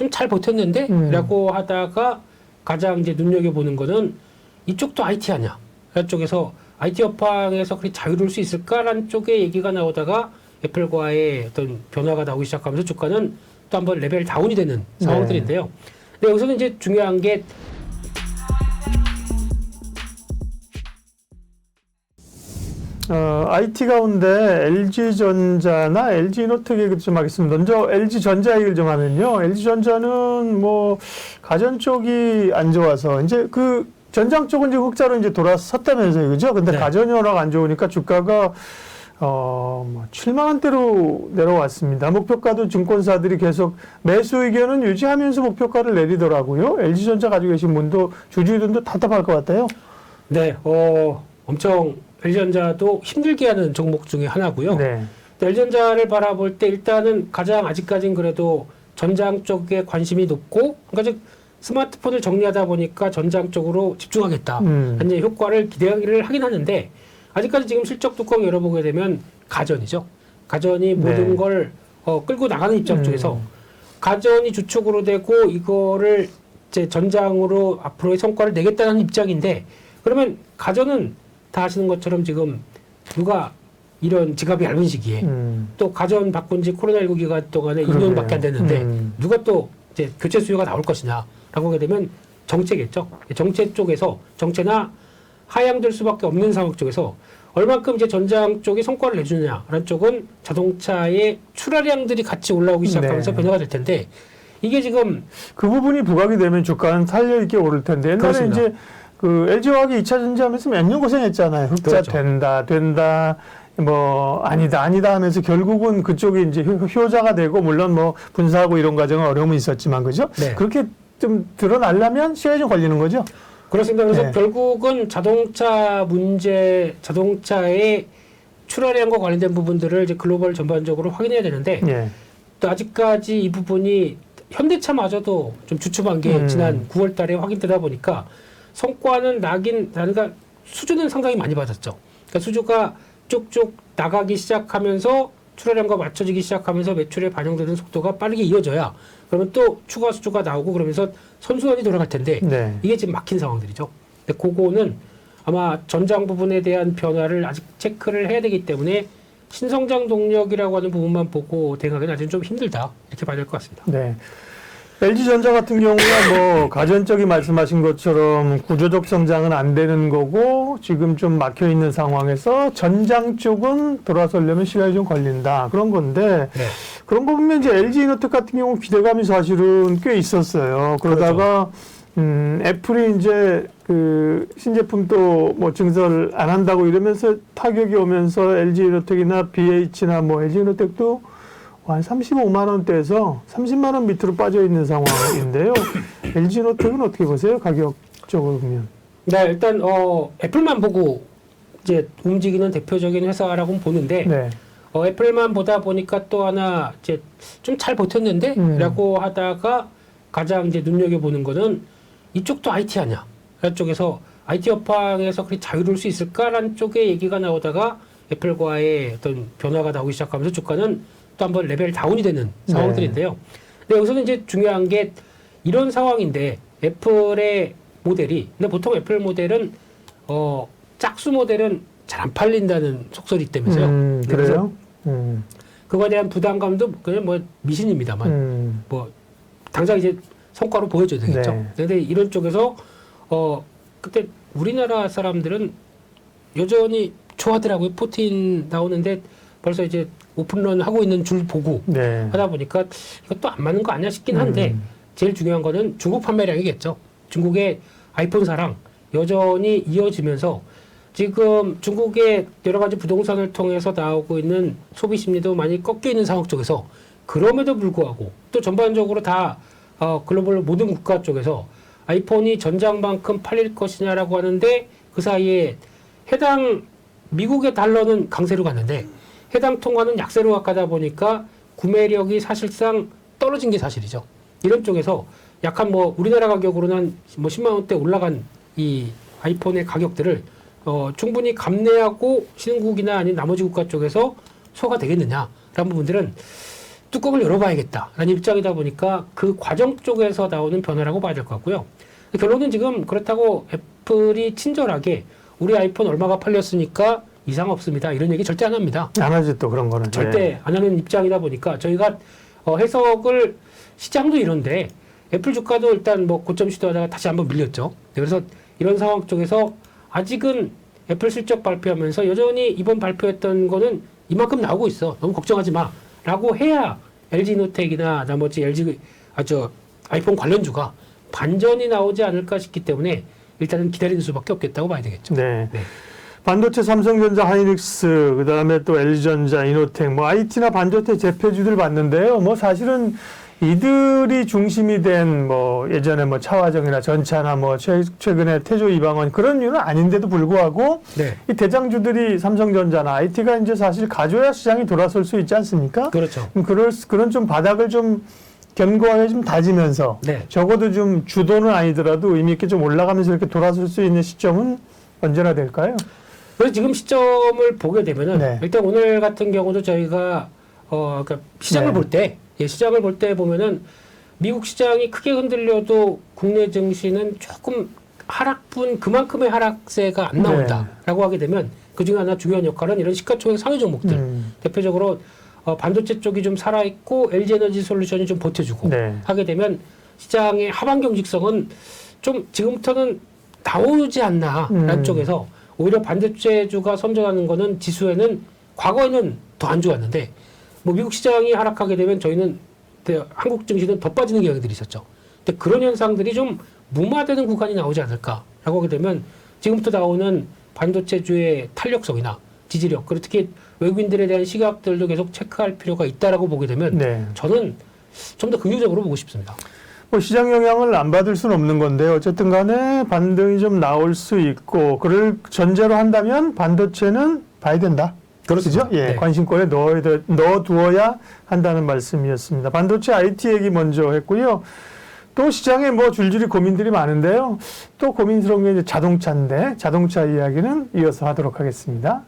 좀 잘 버텼는데? 라고 하다가 가장 이제 눈여겨보는 거는 이쪽도 IT 아니야. 이쪽에서 IT 업황에서 그리 자유로울 수 있을까라는 쪽의 얘기가 나오다가 애플과의 어떤 변화가 나오기 시작하면서 주가는 또 한번 레벨 다운이 되는 상황들인데요. 근데 여기서는 이제 중요한 게 IT 가운데 LG전자나 LG노텍 얘기 좀 하겠습니다. 먼저 LG전자 얘기를 좀 하면요. LG전자는 뭐 가전 쪽이 안 좋아서 이제 그 전장 쪽은 이제 흑자로 이제 돌아섰다면서요, 그죠? 근데 네. 가전이 워낙 안 좋으니까 주가가 뭐 7만 원대로 내려왔습니다. 목표가도 증권사들이 계속 매수 의견은 유지하면서 목표가를 내리더라고요. LG전자 가지고 계신 분도 주주들도 답답할 것 같아요. 네, 엄청 LG전자도 힘들게 하는 종목 중에 하나고요. 네. LG전자를 바라볼 때 일단은 가장 아직까지는 그래도 전장 쪽에 관심이 높고, 그러니까 즉 스마트폰을 정리하다 보니까 전장 쪽으로 집중하겠다. 현재 효과를 기대를 하긴 하는데 아직까지 지금 실적 뚜껑 열어보게 되면 가전이죠. 가전이 모든 걸 끌고 나가는 입장 쪽에서 가전이 주축으로 되고 이거를 이제 전장으로 앞으로의 성과를 내겠다는 입장인데, 그러면 가전은 다 아시는 것처럼 지금 누가 이런 지갑이 얇은 시기에 또 가전 바꾼 지 코로나19 기간 동안에 2년밖에 안 됐는데 누가 또 이제 교체 수요가 나올 것이냐라고 하게 되면 정체겠죠. 정체 쪽에서 정체나 하향될 수밖에 없는 상황 쪽에서 얼만큼 이제 전장 쪽이 성과를 내주느냐라는 쪽은 자동차의 출하량들이 같이 올라오기 시작하면서 변화가 될 텐데, 이게 지금 그 부분이 부각이 되면 주가는 탄력 있게 오를 텐데, 옛날에 그렇습니다. 이제 그 LG화학이 2차 전지하면서 몇 년 고생했잖아요. 흑자 그렇죠. 된다, 뭐 아니다 하면서 결국은 그쪽이 이제 효자가 되고, 물론 뭐 분사하고 이런 과정은 어려움이 있었지만, 그죠? 네. 그렇게 좀 드러나려면 시간이 좀 걸리는 거죠. 그렇습니다. 그래서 네. 결국은 자동차 문제, 자동차의 출하량과 관련된 부분들을 이제 글로벌 전반적으로 확인해야 되는데, 예. 또 아직까지 이 부분이 현대차마저도 좀 주춤한 게 지난 9월 달에 확인되다 보니까 성과는 그러니까 수주는 상당히 많이 받았죠. 그러니까 수주가 쭉쭉 나가기 시작하면서 출하량과 맞춰지기 시작하면서 매출에 반영되는 속도가 빠르게 이어져야 그러면 또 추가 수주가 나오고 그러면서 선순환이 돌아갈 텐데 네. 이게 지금 막힌 상황들이죠. 근데 그거는 아마 전장 부분에 대한 변화를 아직 체크를 해야 되기 때문에 신성장 동력이라고 하는 부분만 보고 대응하기는 아직은 좀 힘들다, 이렇게 봐야 될 것 같습니다. 네. LG전자 같은 경우는 뭐 가전적이 말씀하신 것처럼 구조적 성장은 안 되는 거고, 지금 좀 막혀 있는 상황에서 전장 쪽은 돌아서려면 시간이 좀 걸린다, 그런 건데, 네. 그런 거 보면 이제 LG이노텍 같은 경우 기대감이 사실은 꽤 있었어요. 그러다가 애플이 이제 그 신제품도 뭐 증설 안 한다고 이러면서 타격이 오면서 LG이노텍이나 BH나 뭐 LG이노텍도 한 35만 원대에서 30만 원 밑으로 빠져 있는 상황인데요. LG이노텍은 어떻게 보세요? 가격적으로 보면. 네, 일단 애플만 보고 이제 움직이는 대표적인 회사라고 보는데, 네. 애플만 보다 보니까 또 하나 이제 좀 잘 버텼는데? 라고 하다가 가장 이제 눈여겨보는 거는 이쪽도 IT 아니야. 이쪽에서 IT 업황에서 그리 자유로울 수 있을까라는 쪽의 얘기가 나오다가 애플과의 어떤 변화가 나오기 시작하면서 주가는 또 한번 레벨 다운이 되는 상황들인데요. 근데 여기서는 이제 중요한 게 이런 상황인데 애플의 모델이, 근데 보통 애플 모델은 짝수 모델은 잘 안 팔린다는 속설이 있다면서요. 그래요? 그거에 대한 부담감도 그냥 뭐 미신입니다만 뭐 당장 이제 성과로 보여줘야 되겠죠. 네. 근데 이런 쪽에서 그때 우리나라 사람들은 여전히 좋아하더라고요. 14 나오는데 벌써 이제 오픈런 하고 있는 줄 보고 네. 하다 보니까 이것도 안 맞는 거 아니야 싶긴 한데, 제일 중요한 거는 중국 판매량이겠죠. 중국의 아이폰 사랑 여전히 이어지면서 지금 중국의 여러 가지 부동산을 통해서 나오고 있는 소비 심리도 많이 꺾여 있는 상황 쪽에서, 그럼에도 불구하고 또 전반적으로 다 글로벌 모든 국가 쪽에서 아이폰이 전장만큼 팔릴 것이냐라고 하는데, 그 사이에 해당 미국의 달러는 강세로 갔는데 해당 통화는 약세로 가다 보니까 구매력이 사실상 떨어진 게 사실이죠. 이런 쪽에서 약간 뭐 우리나라 가격으로는 뭐 10만 원대 올라간 이 아이폰의 가격들을 충분히 감내하고 신흥국이나 아닌 나머지 국가 쪽에서 소화가 되겠느냐라는 부분들은 뚜껑을 열어봐야겠다라는 입장이다 보니까 그 과정 쪽에서 나오는 변화라고 봐야 될 것 같고요. 결론은 지금 그렇다고 애플이 친절하게 우리 아이폰 얼마가 팔렸으니까 이상 없습니다. 이런 얘기 절대 안 합니다. 안 하지 또 그런 거는. 절대 안 하는 입장이다 보니까 저희가 해석을 시장도 이런데 애플 주가도 일단 뭐 고점 시도하다가 다시 한번 밀렸죠. 그래서 이런 상황 쪽에서 아직은 애플 실적 발표하면서 여전히 이번 발표했던 거는 이만큼 나오고 있어. 너무 걱정하지 마. 라고 해야 LG노텍이나 나머지 아이폰 관련주가 반전이 나오지 않을까 싶기 때문에 일단은 기다리는 수밖에 없겠다고 봐야 되겠죠. 네. 네. 반도체 삼성전자, 하이닉스, 그다음에 또 LG전자, 이노텍, 뭐 IT나 반도체 제패주들 봤는데요. 뭐 사실은 이들이 중심이 된 뭐 예전에 뭐 차화정이나 전차나 뭐 최근에 태조 이방원 그런 이유는 아닌데도 불구하고 네. 이 대장주들이 삼성전자나 IT가 이제 사실 가져야 시장이 돌아설 수 있지 않습니까? 그렇죠. 그런 좀 바닥을 좀 견고하게 좀 다지면서 네. 적어도 좀 주도는 아니더라도 의미 있게 좀 올라가면서 이렇게 돌아설 수 있는 시점은 언제나 될까요? 그래서 지금 시점을 보게 되면은 네. 일단 오늘 같은 경우도 저희가 그러니까 시장을 네. 볼 때 시장을 볼 때 보면은 미국 시장이 크게 흔들려도 국내 증시는 조금 하락분 그만큼의 하락세가 안 나온다라고 하게 되면 그 중에 하나 중요한 역할은 이런 시가총액 상위 종목들 대표적으로 반도체 쪽이 좀 살아있고 LG에너지 솔루션이 좀 버텨주고 네. 하게 되면 시장의 하반 경직성은 좀 지금부터는 나오지 않나라는 쪽에서 오히려 반도체주가 선전하는 거는 지수에는 과거에는 더 안 좋았는데 뭐 미국 시장이 하락하게 되면 저희는 한국 증시는 더 빠지는 경향들이 있었죠. 근데 그런 현상들이 좀 무마되는 구간이 나오지 않을까라고 하게 되면 지금부터 나오는 반도체주의 탄력성이나 지지력 그리고 특히 외국인들에 대한 시각들도 계속 체크할 필요가 있다라고 보게 되면 네. 저는 좀 더 긍정적으로 보고 싶습니다. 뭐 시장 영향을 안 받을 수는 없는 건데 어쨌든 간에 반등이 좀 나올 수 있고 그를 전제로 한다면 반도체는 봐야 된다. 그렇죠? 예, 네. 관심권에 넣어두어야 한다는 말씀이었습니다. 반도체 IT 얘기 먼저 했고요. 또 시장에 뭐 줄줄이 고민들이 많은데요. 또 고민스러운 게 이제 자동차인데 자동차 이야기는 이어서 하도록 하겠습니다.